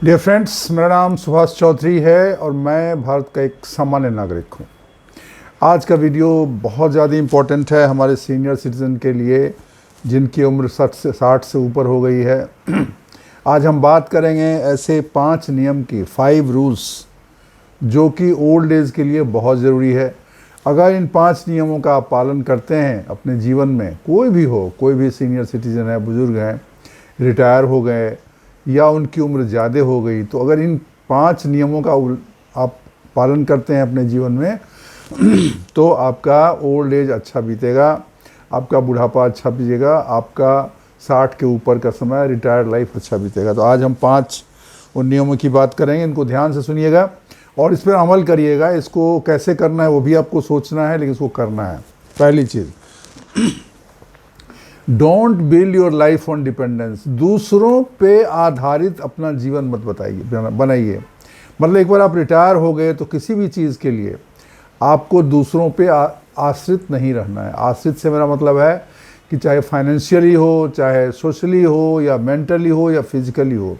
Dear friends, मेरा नाम सुभाष चौधरी है और मैं भारत का एक सामान्य नागरिक हूँ। आज का वीडियो बहुत ज़्यादा इम्पोर्टेंट है हमारे सीनियर सिटीज़न के लिए जिनकी उम्र 60 से ऊपर हो गई है। आज हम बात करेंगे ऐसे 5 नियम की, 5 रूल्स जो कि ओल्ड एज के लिए बहुत ज़रूरी है। अगर इन 5 नियमों का आप पालन करते हैं अपने जीवन में, कोई भी हो, कोई भी सीनियर सिटीज़न है, बुज़ुर्ग हैं, रिटायर हो गए या उनकी उम्र ज़्यादा हो गई, तो अगर इन 5 नियमों का आप पालन करते हैं अपने जीवन में तो आपका ओल्ड एज अच्छा बीतेगा, आपका बुढ़ापा अच्छा बीतेगा, आपका 60 के ऊपर का समय रिटायर्ड लाइफ अच्छा बीतेगा। तो आज हम 5 उन नियमों की बात करेंगे। इनको ध्यान से सुनिएगा और इस पर अमल करिएगा। इसको कैसे करना है वो भी आपको सोचना है, लेकिन इसको करना है। पहली चीज़, don't build your life on dependence. दूसरों पे आधारित अपना जीवन मत बनाइए। मतलब एक बार आप रिटायर हो गए तो किसी भी चीज़ के लिए आपको दूसरों पे आश्रित नहीं रहना है। आश्रित से मेरा मतलब है कि चाहे फाइनेंशियली हो, चाहे सोशली हो, या मेंटली हो, या फिजिकली हो,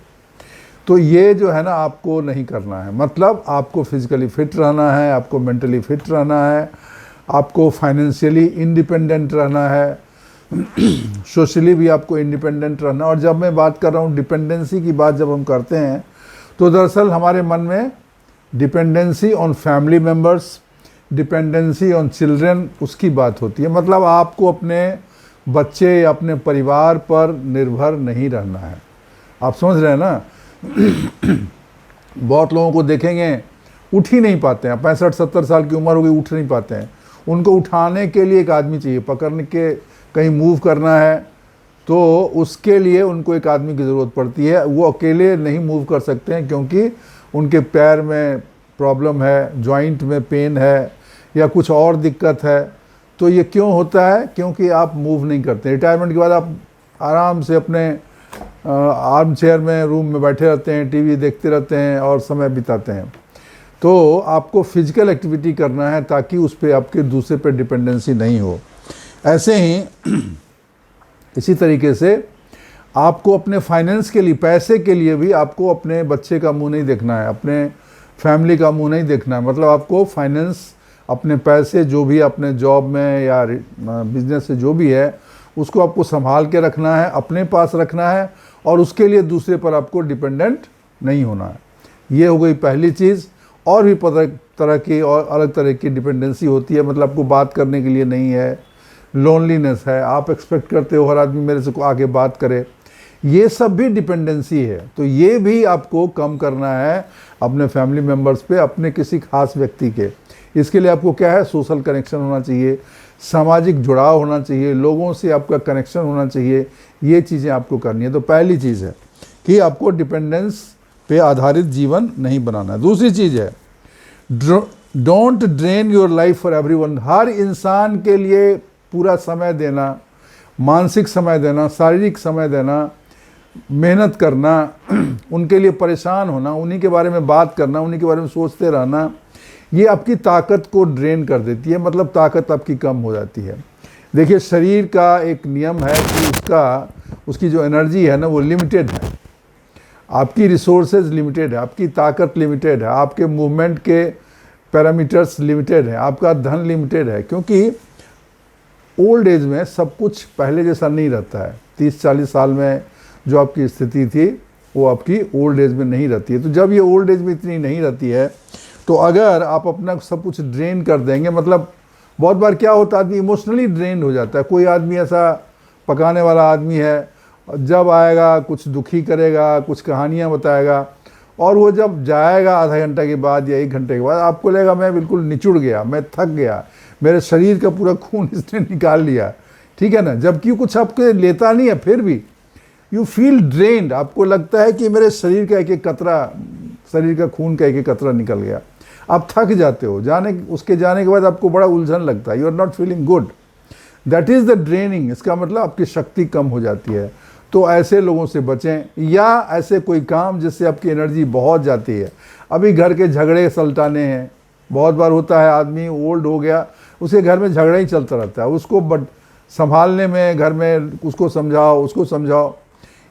तो ये जो है ना आपको नहीं करना है। मतलब आपको फिजिकली फिट रहना है, आपको मेंटली फिट रहना है, आपको फाइनेंशियली इंडिपेंडेंट रहना है, सोशली भी आपको इंडिपेंडेंट रहना। और जब मैं बात कर रहा हूँ डिपेंडेंसी की बात जब हम करते हैं तो दरअसल हमारे मन में dependency on family members, dependency on children, उसकी बात होती है। मतलब आपको अपने बच्चे या अपने परिवार पर निर्भर नहीं रहना है। आप समझ रहे हैं ना? बहुत लोगों को देखेंगे उठ ही नहीं पाते हैं, 65-70 साल की उम्र हो गई, उठ नहीं पाते हैं। उनको उठाने के लिए एक आदमी चाहिए, पकड़ने के कहीं मूव करना है तो उसके लिए उनको एक आदमी की ज़रूरत पड़ती है। वो अकेले नहीं मूव कर सकते हैं क्योंकि उनके पैर में प्रॉब्लम है, जॉइंट में पेन है, या कुछ और दिक्कत है। तो ये क्यों होता है? क्योंकि आप मूव नहीं करते। रिटायरमेंट के बाद आप आराम से अपने आर्म चेयर में रूम में बैठे रहते हैं, टीवी देखते रहते हैं और समय बिताते हैं। तो आपको फिजिकल एक्टिविटी करना है ताकि उस पर आपके दूसरे पे डिपेंडेंसी नहीं हो। ऐसे ही इसी तरीके से आपको अपने फाइनेंस के लिए, पैसे के लिए भी आपको अपने बच्चे का मुंह नहीं देखना है, अपने फैमिली का मुंह नहीं देखना है। मतलब आपको फाइनेंस, अपने पैसे जो भी अपने जॉब में या बिजनेस से जो भी है उसको आपको संभाल के रखना है, अपने पास रखना है, और उसके लिए दूसरे पर आपको डिपेंडेंट नहीं होना है। ये हो गई पहली चीज़। और भी तरह की और अलग तरह की डिपेंडेंसी होती है। मतलब आपको बात करने के लिए नहीं है, लोनलीनेस है, आप एक्सपेक्ट करते हो हर आदमी मेरे से आके बात करे, ये सब भी डिपेंडेंसी है। तो ये भी आपको कम करना है अपने फैमिली मेम्बर्स पे, अपने किसी खास व्यक्ति के। इसके लिए आपको क्या है? सोशल कनेक्शन होना चाहिए, सामाजिक जुड़ाव होना चाहिए, लोगों से आपका कनेक्शन होना चाहिए। ये चीज़ें आपको करनी है। तो पहली चीज़ है कि आपको डिपेंडेंस पे आधारित जीवन नहीं बनाना है। दूसरी चीज़ है, don't drain your life for everyone. हर इंसान के लिए पूरा समय देना, मानसिक समय देना, शारीरिक समय देना, मेहनत करना, उनके लिए परेशान होना, उन्हीं के बारे में बात करना, उन्हीं के बारे में सोचते रहना, ये आपकी ताकत को ड्रेन कर देती है। मतलब ताकत आपकी कम हो जाती है। देखिए, शरीर का एक नियम है कि उसकी जो एनर्जी है ना वो लिमिटेड है, आपकी रिसोर्सेज लिमिटेड है, आपकी ताकत लिमिटेड है, आपके मूवमेंट के पैरामीटर्स लिमिटेड है, आपका धन लिमिटेड है। क्योंकि ओल्ड एज में सब कुछ पहले जैसा नहीं रहता है। 30-40 साल में जो आपकी स्थिति थी वो आपकी ओल्ड एज में नहीं रहती है। तो जब ये ओल्ड एज में इतनी नहीं रहती है तो अगर आप अपना सब कुछ ड्रेन कर देंगे, मतलब बहुत बार क्या होता है, आदमी इमोशनली ड्रेन हो जाता है। कोई आदमी ऐसा पकाने वाला आदमी है, जब आएगा कुछ दुखी करेगा, कुछ कहानियाँ बताएगा, और वो जब जाएगा आधा घंटा के बाद या 1 घंटे के बाद आपको लगेगा मैं बिल्कुल निचुड़ गया, मैं थक गया, मेरे शरीर का पूरा खून इसने निकाल लिया। ठीक है ना? जबकि कुछ आपके लेता नहीं है, फिर भी यू फील ड्रेन्ड। आपको लगता है कि मेरे शरीर का एक एक कतरा, शरीर का खून का एक एक कतरा निकल गया। आप थक जाते हो। उसके जाने के बाद आपको बड़ा उलझन लगता है, you are not feeling good. That is the draining. इसका मतलब आपकी शक्ति कम हो जाती है। तो ऐसे लोगों से बचें, या ऐसे कोई काम जिससे आपकी एनर्जी बहुत जाती है। अभी घर के झगड़े सलटाने हैं, बहुत बार होता है, आदमी ओल्ड हो गया, उसके घर में झगड़ा ही चलता रहता है, उसको संभालने में, घर में उसको समझाओ,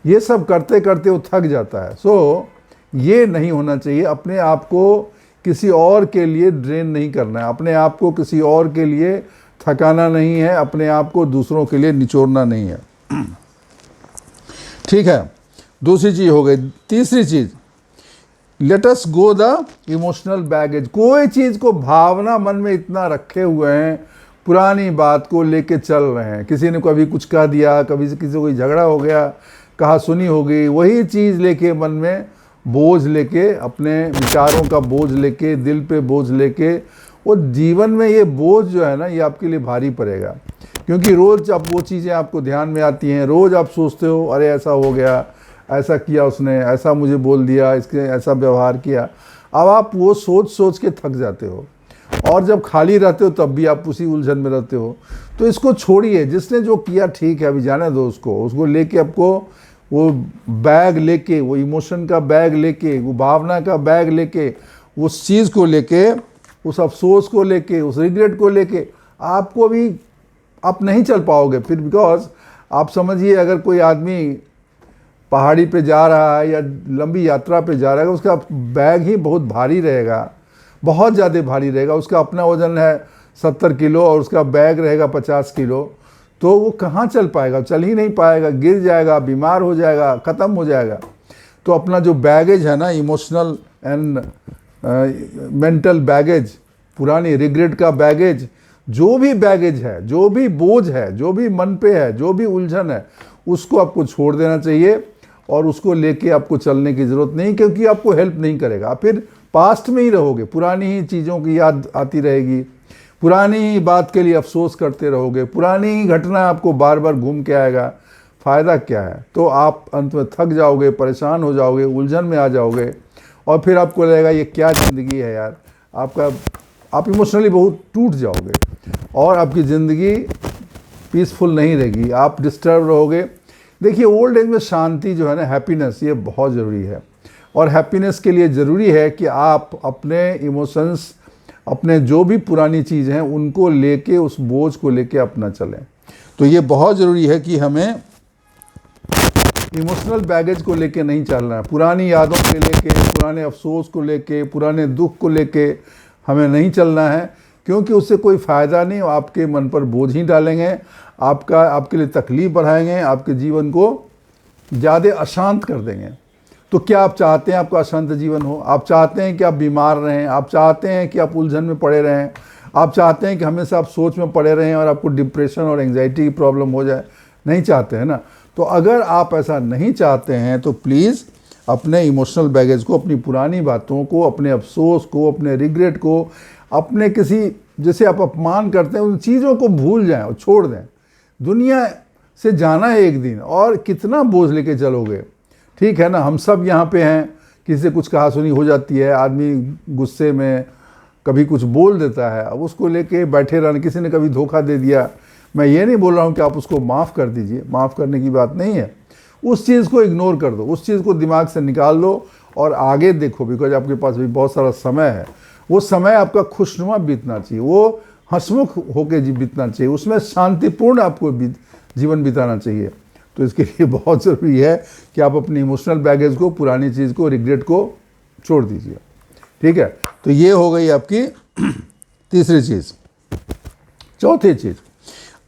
ये सब करते करते वो थक जाता है। सो ये नहीं होना चाहिए। अपने आप को किसी और के लिए ड्रेन नहीं करना है, अपने आप को किसी और के लिए थकाना नहीं है, अपने आप को दूसरों के लिए निचोड़ना नहीं है। ठीक है, दूसरी चीज़ हो गई। तीसरी चीज़, let us go the emotional baggage. कोई चीज़ को भावना मन में इतना रखे हुए हैं, पुरानी बात को लेके चल रहे हैं। किसी ने कभी कुछ कह दिया, कभी किसी से कोई झगड़ा हो गया, कहा सुनी हो गई, वही चीज़ लेके मन में बोझ लेके, अपने विचारों का बोझ लेके, दिल पे बोझ लेके, वो जीवन में ये बोझ जो है ना, ये आपके लिए भारी पड़ेगा। क्योंकि रोज़ अब वो चीज़ें आपको ध्यान में आती हैं, रोज़ आप सोचते हो अरे ऐसा हो गया, ऐसा किया उसने, ऐसा मुझे बोल दिया, इसके ऐसा व्यवहार किया। अब आप वो सोच सोच के थक जाते हो, और जब खाली रहते हो तब भी आप उसी उलझन में रहते हो। तो इसको छोड़िए, जिसने जो किया ठीक है, अभी जाने दो उसको लेके आपको वो बैग लेके, वो इमोशन का बैग लेके, वो भावना का बैग लेके, उस चीज़ को लेके, उस अफसोस को लेके, उस रिग्रेट को लेके आपको भी आप नहीं चल पाओगे फिर। बिकॉज आप समझिए, अगर कोई आदमी पहाड़ी पे जा रहा है या लंबी यात्रा पे जा रहा है, उसका बैग ही बहुत भारी रहेगा, बहुत ज़्यादा भारी रहेगा। उसका अपना वज़न है 70 किलो और उसका बैग रहेगा 50 किलो, तो वो कहाँ चल पाएगा? चल ही नहीं पाएगा, गिर जाएगा, बीमार हो जाएगा, ख़त्म हो जाएगा। तो अपना जो बैगेज है ना, इमोशनल एंड मेंटल बैगेज, पुरानी रिग्रेट का बैगेज, जो भी बैगेज है, जो भी बोझ है, जो भी मन पे है, जो भी उलझन है, उसको आपको छोड़ देना चाहिए और उसको लेके आपको चलने की ज़रूरत नहीं, क्योंकि आपको हेल्प नहीं करेगा। आप फिर पास्ट में ही रहोगे, पुरानी ही चीज़ों की याद आती रहेगी, पुरानी ही बात के लिए अफसोस करते रहोगे, पुरानी ही घटना आपको बार बार घूम के आएगा। फ़ायदा क्या है? तो आप अंत में थक जाओगे, परेशान हो जाओगे, उलझन में आ जाओगे, और फिर आपको लगेगा ये क्या ज़िंदगी है यार। आप इमोशनली बहुत टूट जाओगे और आपकी ज़िंदगी पीसफुल नहीं रहेगी, आप डिस्टर्ब रहोगे। देखिए, ओल्ड एज में शांति जो है ना, हैप्पीनेस, ये बहुत ज़रूरी है। और हैप्पीनेस के लिए ज़रूरी है कि आप अपने इमोशंस, अपने जो भी पुरानी चीज़ हैं, उनको लेके, उस बोझ को लेके अपना चलें। तो ये बहुत ज़रूरी है कि हमें इमोशनल बैगेज को लेके नहीं चलना है, पुरानी यादों को लेके, पुराने अफसोस को लेके, पुराने दुख को लेके हमें नहीं चलना है, क्योंकि उससे कोई फ़ायदा नहीं। आपके मन पर बोझ ही डालेंगे, आपके लिए तकलीफ़ बढ़ाएंगे, आपके जीवन को ज़्यादा अशांत कर देंगे। तो क्या आप चाहते हैं आपका अशांत जीवन हो? आप चाहते हैं कि आप बीमार रहें? आप चाहते हैं कि आप उलझन में पड़े रहें? आप चाहते हैं कि हमेशा आप सोच में पड़े रहें और आपको डिप्रेशन और एंग्जाइटी की प्रॉब्लम हो जाए? नहीं चाहते हैं ना। तो अगर आप ऐसा नहीं चाहते हैं तो प्लीज़ अपने इमोशनल बैगेज को, अपनी पुरानी बातों को, अपने अफसोस को, अपने रिग्रेट को, अपने किसी जैसे आप अपमान करते हैं उन चीज़ों को भूल जाएं और छोड़ दें। दुनिया से जाना है एक दिन, और कितना बोझ लेके चलोगे? ठीक है ना, हम सब यहाँ पे हैं, किसी से कुछ कहा सुनी हो जाती है, आदमी गुस्से में कभी कुछ बोल देता है, अब उसको लेके बैठे रहना। किसी ने कभी धोखा दे दिया, मैं ये नहीं बोल रहा हूँ कि आप उसको माफ़ कर दीजिए, माफ़ करने की बात नहीं है। उस चीज़ को इग्नोर कर दो, उस चीज़ को दिमाग से निकाल लो और आगे देखो, बिकॉज आपके पास भी बहुत सारा समय है। वो समय आपका खुशनुमा बीतना चाहिए, वो हंसमुख होकर बीतना चाहिए, उसमें शांतिपूर्ण आपको जीवन बिताना चाहिए। तो इसके लिए बहुत ज़रूरी है कि आप अपनी इमोशनल बैगेज को, पुरानी चीज़ को, रिग्रेट को छोड़ दीजिए। ठीक है, तो ये हो गई आपकी तीसरी चीज़। चौथी चीज़,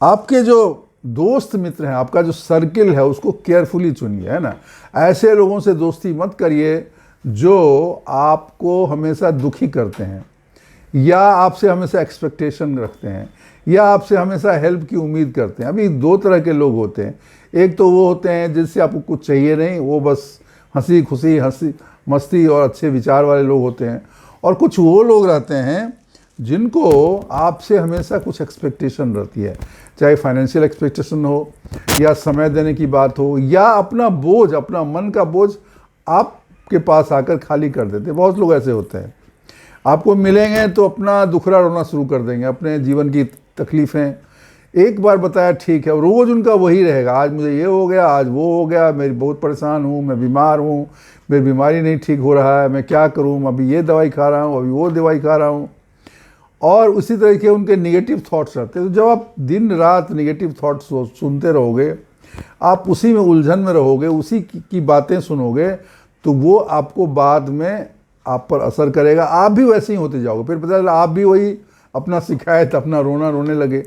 आपके जो दोस्त मित्र हैं, आपका जो सर्किल है, उसको केयरफुली चुनिए, है ना। ऐसे लोगों से दोस्ती मत करिए जो आपको हमेशा दुखी करते हैं, या आपसे हमेशा एक्सपेक्टेशन रखते हैं, या आपसे हमेशा हेल्प की उम्मीद करते हैं। अभी दो तरह के लोग होते हैं। एक तो वो होते हैं जिससे आपको कुछ चाहिए नहीं, वो बस हंसी खुशी, हंसी मस्ती और अच्छे विचार वाले लोग होते हैं। और कुछ वो लोग रहते हैं जिनको आपसे हमेशा कुछ एक्सपेक्टेशन रहती है, चाहे फाइनेंशियल एक्सपेक्टेशन हो, या समय देने की बात हो, या अपना बोझ, अपना मन का बोझ आपके पास आकर खाली कर देते हैं। बहुत लोग ऐसे होते हैं, आपको मिलेंगे तो अपना दुखड़ा रोना शुरू कर देंगे, अपने जीवन की तकलीफ़ें एक बार बताया ठीक है, और रोज़ उनका वही रहेगा, आज मुझे ये हो गया, आज वो हो गया, मैं बहुत परेशान हूँ, मैं बीमार हूँ, मेरी बीमारी नहीं ठीक हो रहा है, मैं क्या करूँ, अभी ये दवाई खा रहा हूँ, अभी वो दवाई खा रहा हूँ। और उसी तरह के उनके निगेटिव थॉट्स रहते हैं। तो जब आप दिन रात निगेटिव थॉट्स सुनते रहोगे, आप उसी में उलझन में रहोगे, उसी की बातें सुनोगे, तो वो आपको बाद में आप पर असर करेगा, आप भी वैसे ही होते जाओगे, फिर पता चला आप भी वही अपना शिकायत, अपना रोना रोने लगे।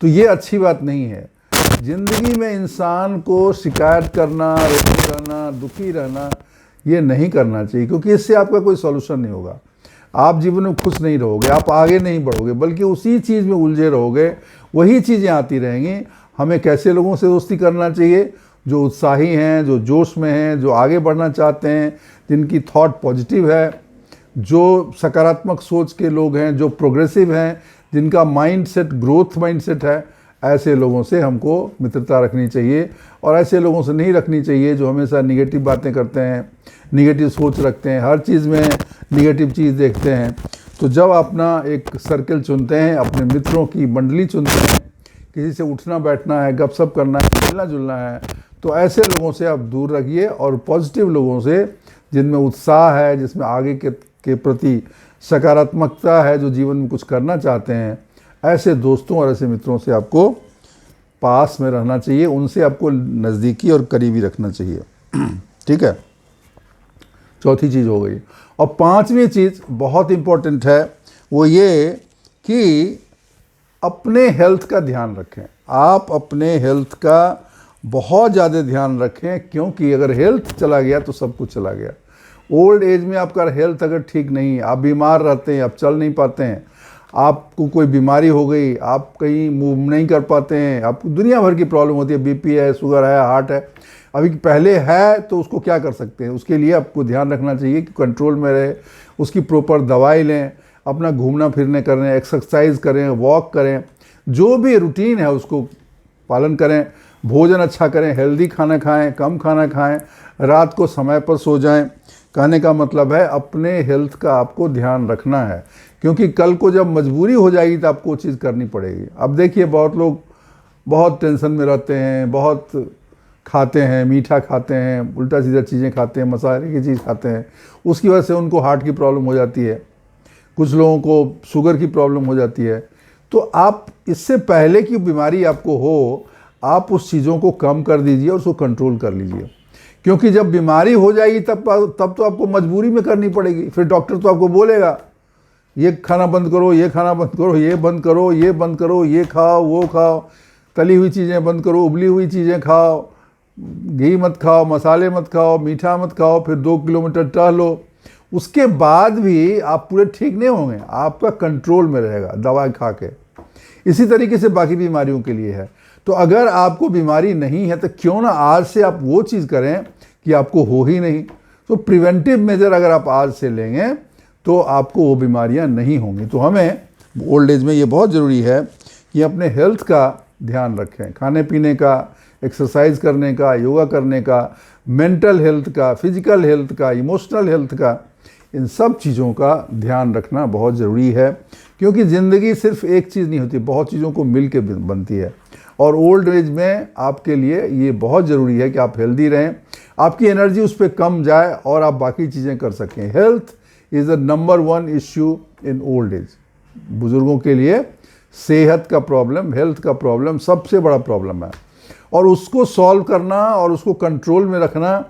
तो ये अच्छी बात नहीं है। ज़िंदगी में इंसान को शिकायत करना, रोते रहना, दुखी रहना, ये नहीं करना चाहिए, क्योंकि इससे आपका कोई सॉल्यूशन नहीं होगा। आप जीवन में खुश नहीं रहोगे, आप आगे नहीं बढ़ोगे, बल्कि उसी चीज़ में उलझे रहोगे, वही चीज़ें आती रहेंगी। हमें कैसे लोगों से दोस्ती करना चाहिए? जो उत्साही हैं, जो जोश में हैं, जो आगे बढ़ना चाहते हैं, जिनकी थॉट पॉजिटिव है, जो सकारात्मक सोच के लोग हैं, जो प्रोग्रेसिव हैं, जिनका माइंडसेट ग्रोथ माइंडसेट है, ऐसे लोगों से हमको मित्रता रखनी चाहिए। और ऐसे लोगों से नहीं रखनी चाहिए जो हमेशा निगेटिव बातें करते हैं, निगेटिव सोच रखते हैं, हर चीज़ में निगेटिव चीज़ देखते हैं। तो जब अपना एक सर्कल चुनते हैं, अपने मित्रों की मंडली चुनते हैं, किसी से उठना बैठना है, गपशप करना है, मिलना जुलना है, तो ऐसे लोगों से आप दूर रखिए। और पॉजिटिव लोगों से, जिनमें उत्साह है, जिसमें आगे के प्रति सकारात्मकता है, जो जीवन में कुछ करना चाहते हैं, ऐसे दोस्तों और ऐसे मित्रों से आपको पास में रहना चाहिए, उनसे आपको नज़दीकी और करीबी रखना चाहिए। ठीक है, चौथी चीज़ हो गई। और पांचवी चीज़ बहुत इम्पोर्टेंट है, वो ये कि अपने हेल्थ का ध्यान रखें। आप अपने हेल्थ का बहुत ज़्यादा ध्यान रखें, क्योंकि अगर हेल्थ चला गया तो सब कुछ चला गया। ओल्ड एज में आपका हेल्थ अगर ठीक नहीं, आप बीमार रहते हैं, आप चल नहीं पाते हैं, आपको कोई बीमारी हो गई, आप कहीं मूव नहीं कर पाते हैं, आपको दुनिया भर की प्रॉब्लम होती है, बीपी है, शुगर है, हार्ट है। अभी पहले है तो उसको क्या कर सकते हैं? उसके लिए आपको ध्यान रखना चाहिए कि कंट्रोल में रहे, उसकी प्रॉपर दवाई लें, अपना घूमना फिरने करें, एक्सरसाइज करें, वॉक करें, जो भी रूटीन है उसको पालन करें, भोजन अच्छा करें, हेल्दी खाना खाएं, कम खाना खाएं, रात को समय पर सो जाएं। कहने का मतलब है अपने हेल्थ का आपको ध्यान रखना है, क्योंकि कल को जब मजबूरी हो जाएगी तो आपको वो चीज़ करनी पड़ेगी। अब देखिए, बहुत लोग बहुत टेंशन में रहते हैं, बहुत खाते हैं, मीठा खाते हैं, उल्टा सीधा चीज़ें खाते हैं, मसाले की चीज़ खाते हैं, उसकी वजह से उनको हार्ट की प्रॉब्लम हो जाती है, कुछ लोगों को शुगर की प्रॉब्लम हो जाती है। तो आप इससे पहले की बीमारी आपको हो, आप उस चीज़ों को कम कर दीजिए और उसको कंट्रोल कर लीजिए, क्योंकि जब बीमारी हो जाएगी तब तो आपको मजबूरी में करनी पड़ेगी। फिर डॉक्टर तो आपको बोलेगा ये खाना बंद करो, ये खाना बंद करो, ये बंद करो, ये बंद करो, ये खाओ, वो खाओ, तली हुई चीज़ें बंद करो, उबली हुई चीज़ें खाओ, घी मत खाओ, मसाले मत खाओ, मीठा मत खाओ, फिर 2 किलोमीटर टहलो। उसके बाद भी आप पूरे ठीक नहीं होंगे, आपका कंट्रोल में रहेगा दवाई खा के। इसी तरीके से बाकी बीमारियों के लिए है। तो अगर आपको बीमारी नहीं है तो क्यों ना आज से आप वो चीज़ करें कि आपको हो ही नहीं। तो प्रिवेंटिव मेजर अगर आप आज से लेंगे तो आपको वो बीमारियां नहीं होंगी। तो हमें ओल्ड एज में ये बहुत ज़रूरी है कि अपने हेल्थ का ध्यान रखें, खाने पीने का, एक्सरसाइज करने का, योगा करने का, मेंटल हेल्थ का, फिजिकल हेल्थ का, इमोशनल हेल्थ का, इन सब चीज़ों का ध्यान रखना बहुत ज़रूरी है, क्योंकि ज़िंदगी सिर्फ एक चीज़ नहीं होती, बहुत चीज़ों को मिल के बनती है। और ओल्ड एज में आपके लिए ये बहुत ज़रूरी है कि आप हेल्दी रहें, आपकी एनर्जी उस पर कम जाए और आप बाकी चीज़ें कर सकें। Health is the number 1 issue in old age. बुज़ुर्गों के लिए सेहत का प्रॉब्लम, हेल्थ का प्रॉब्लम सबसे बड़ा प्रॉब्लम है, और उसको सॉल्व करना और उसको कंट्रोल में रखना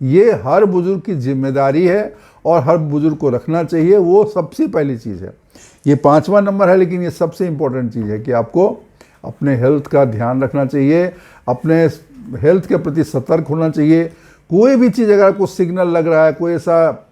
ये हर बुज़ुर्ग की जिम्मेदारी है और हर बुज़ुर्ग को रखना चाहिए। वो सबसे पहली चीज़ है। ये 5वां नंबर है, लेकिन ये सबसे इम्पोर्टेंट चीज़ है कि आपको अपने हेल्थ का ध्यान रखना चाहिए, अपने हेल्थ के प्रति सतर्क होना चाहिए। कोई भी चीज़ अगर आपको सिग्नल लग रहा है, कोई ऐसा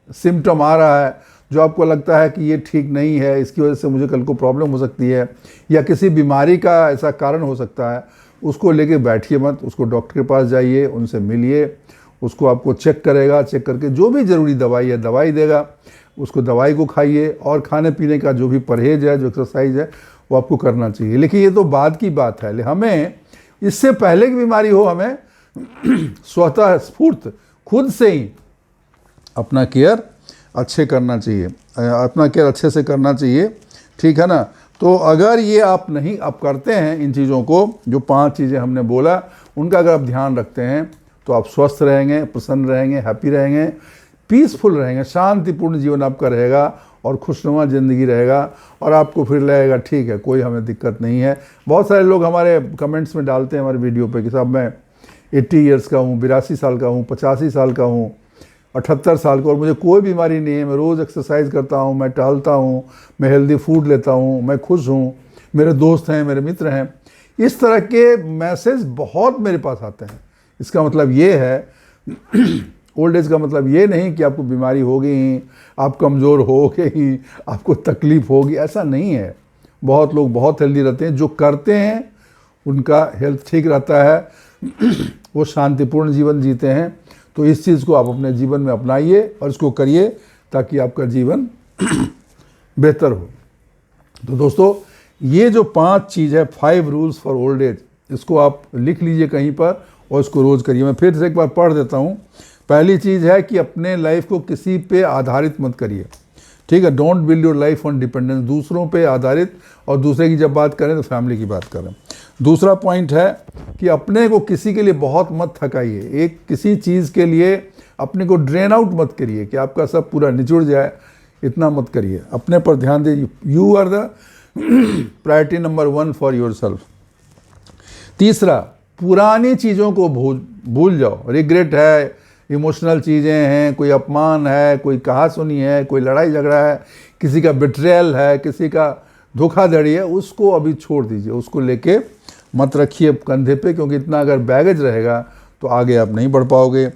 सिम्टम आ रहा है जो आपको लगता है कि ये ठीक नहीं है, इसकी वजह से मुझे कल को प्रॉब्लम हो सकती है, या किसी बीमारी का ऐसा कारण हो सकता है, उसको लेके बैठिए मत, उसको डॉक्टर के पास जाइए, उनसे मिलिए, उसको आपको चेक करेगा, चेक करके जो भी ज़रूरी दवाई है दवाई देगा, उसको दवाई को खाइए, और खाने पीने का जो भी परहेज है, जो एक्सरसाइज है, वो आपको करना चाहिए। लेकिन ये तो बाद की बात है, हमें इससे पहले की बीमारी हो, हमें स्वतः स्फूर्त खुद से ही अपना केयर अच्छे करना चाहिए, अपना केयर अच्छे से करना चाहिए। ठीक है ना? तो अगर ये आप नहीं आप करते हैं इन चीज़ों को, जो 5 चीज़ें हमने बोला, उनका अगर आप ध्यान रखते हैं तो आप स्वस्थ रहेंगे, प्रसन्न रहेंगे, हैप्पी रहेंगे, पीसफुल रहेंगे, शांतिपूर्ण जीवन आपका रहेगा और खुशनुमा ज़िंदगी रहेगा, और आपको फिर लगेगा ठीक है, कोई हमें दिक्कत नहीं है। बहुत सारे लोग हमारे कमेंट्स में डालते हैं हमारे वीडियो पे कि साहब मैं 80 ईयर्स का हूँ, 82 साल का हूँ, 85 साल का हूँ, 78 साल का और मुझे कोई बीमारी नहीं है, मैं रोज़ एक्सरसाइज करता हूँ, मैं टहलता हूँ, मैं हेल्दी फूड लेता हूँ, मैं खुश हूँ, मेरे दोस्त हैं, मेरे मित्र हैं, इस तरह के मैसेज बहुत मेरे पास आते हैं। इसका मतलब ये है ओल्ड एज का मतलब ये नहीं कि आपको बीमारी होगी, आप कमज़ोर होगे ही, आपको तकलीफ़ होगी, ऐसा नहीं है। बहुत लोग बहुत हेल्दी रहते हैं, जो करते हैं उनका हेल्थ ठीक रहता है, वो शांतिपूर्ण जीवन जीते हैं। तो इस चीज़ को आप अपने जीवन में अपनाइए और इसको करिए ताकि आपका जीवन बेहतर हो। तो दोस्तों, ये जो 5 चीज़ है, 5 रूल्स फॉर ओल्ड एज, इसको आप लिख लीजिए कहीं पर और इसको रोज़ करिए। मैं फिर से एक बार पढ़ देता हूँ। पहली चीज़ है कि अपने लाइफ को किसी पे आधारित मत करिए, ठीक है। Don't build your life on dependence, दूसरों पे आधारित। और दूसरे की जब बात करें तो फैमिली की बात करें। दूसरा पॉइंट है कि अपने को किसी के लिए बहुत मत थकाइए, एक किसी चीज़ के लिए अपने को ड्रेन आउट मत करिए कि आपका सब पूरा निचुड़ जाए, इतना मत करिए। अपने पर ध्यान दीजिए। You are the priority number 1 for yourself. तीसरा, पुरानी चीज़ों को भूल जाओ। रिग्रेट है, इमोशनल चीज़ें हैं, कोई अपमान है, कोई कहासुनी है, कोई लड़ाई झगड़ा है, किसी का बिट्रेयल है, किसी का धोखाधड़ी है, उसको अभी छोड़ दीजिए, उसको लेके मत रखिए कंधे पे, क्योंकि इतना अगर बैगेज रहेगा तो आगे आप नहीं बढ़ पाओगे।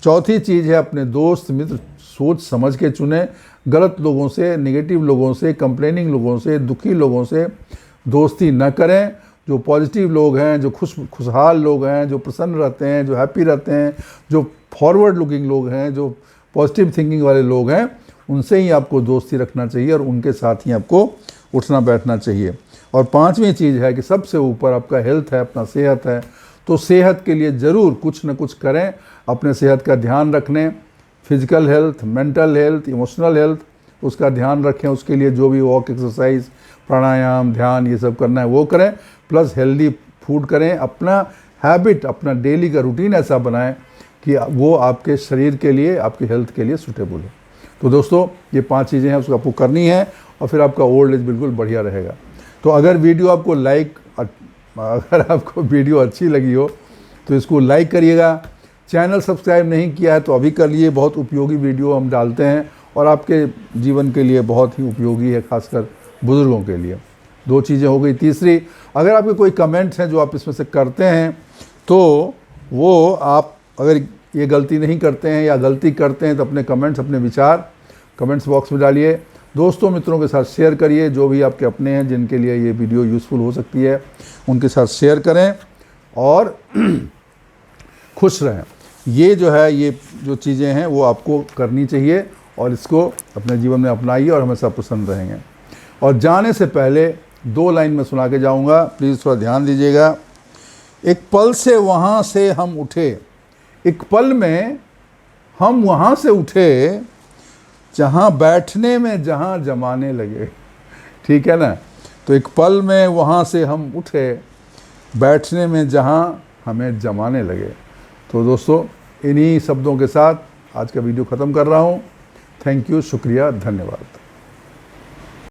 चौथी चीज़ है, अपने दोस्त मित्र सोच समझ के चुने। गलत लोगों से, नेगेटिव लोगों से, कंप्लेनिंग लोगों से, दुखी लोगों से दोस्ती न करें। जो पॉजिटिव लोग हैं, जो खुशहाल लोग हैं, जो प्रसन्न रहते हैं, जो हैप्पी रहते हैं, जो फॉरवर्ड लुकिंग लोग हैं, जो पॉजिटिव थिंकिंग वाले लोग हैं, उनसे ही आपको दोस्ती रखना चाहिए और उनके साथ ही आपको उठना बैठना चाहिए। और 5वीं चीज़ है कि सबसे ऊपर आपका हेल्थ है, अपना सेहत है। तो सेहत के लिए ज़रूर कुछ न कुछ करें, अपने सेहत का ध्यान रखने, physical health, mental health, emotional health, उसका ध्यान रखें। उसके लिए जो भी वॉक, एक्सरसाइज, प्राणायाम, ध्यान, ये सब करना है वो करें। प्लस हेल्दी फूड करें। अपना हैबिट, अपना डेली का रूटीन ऐसा बनाएं कि वो आपके शरीर के लिए, आपकी हेल्थ के लिए सूटेबल हो। तो दोस्तों, ये 5 चीज़ें हैं, उसको आपको करनी है और फिर आपका ओल्ड एज बिल्कुल बढ़िया रहेगा। तो अगर वीडियो आपको अगर आपको वीडियो अच्छी लगी हो तो इसको लाइक करिएगा। चैनल सब्सक्राइब नहीं किया है तो अभी कर लिए, बहुत उपयोगी वीडियो हम डालते हैं और आपके जीवन के लिए बहुत ही उपयोगी है, खासकर बुज़ुर्गों के लिए। 2 चीज़ें हो गई। तीसरी, अगर आपके कोई कमेंट्स हैं जो आप इसमें से करते हैं तो वो आप अगर ये गलती नहीं करते हैं या गलती करते हैं तो अपने कमेंट्स, अपने विचार कमेंट्स बॉक्स में डालिए। दोस्तों मित्रों के साथ शेयर करिए, जो भी आपके अपने हैं जिनके लिए ये वीडियो यूज़फुल हो सकती है उनके साथ शेयर करें और खुश रहें। ये जो है, ये जो चीज़ें हैं वो आपको करनी चाहिए और इसको अपने जीवन में अपनाइए और हमेशा प्रसन्न रहेंगे। और जाने से पहले 2 लाइन में सुना के जाऊँगा, प्लीज़ थोड़ा ध्यान दीजिएगा। एक पल से वहाँ से हम उठे, एक पल में हम वहाँ से उठे जहाँ बैठने में जहाँ जमाने लगे, ठीक है ना। तो एक पल में वहाँ से हम उठे, बैठने में जहाँ हमें जमाने लगे। तो दोस्तों, इन्हीं शब्दों के साथ आज का वीडियो ख़त्म कर रहा हूँ। थैंक यू, शुक्रिया, धन्यवाद।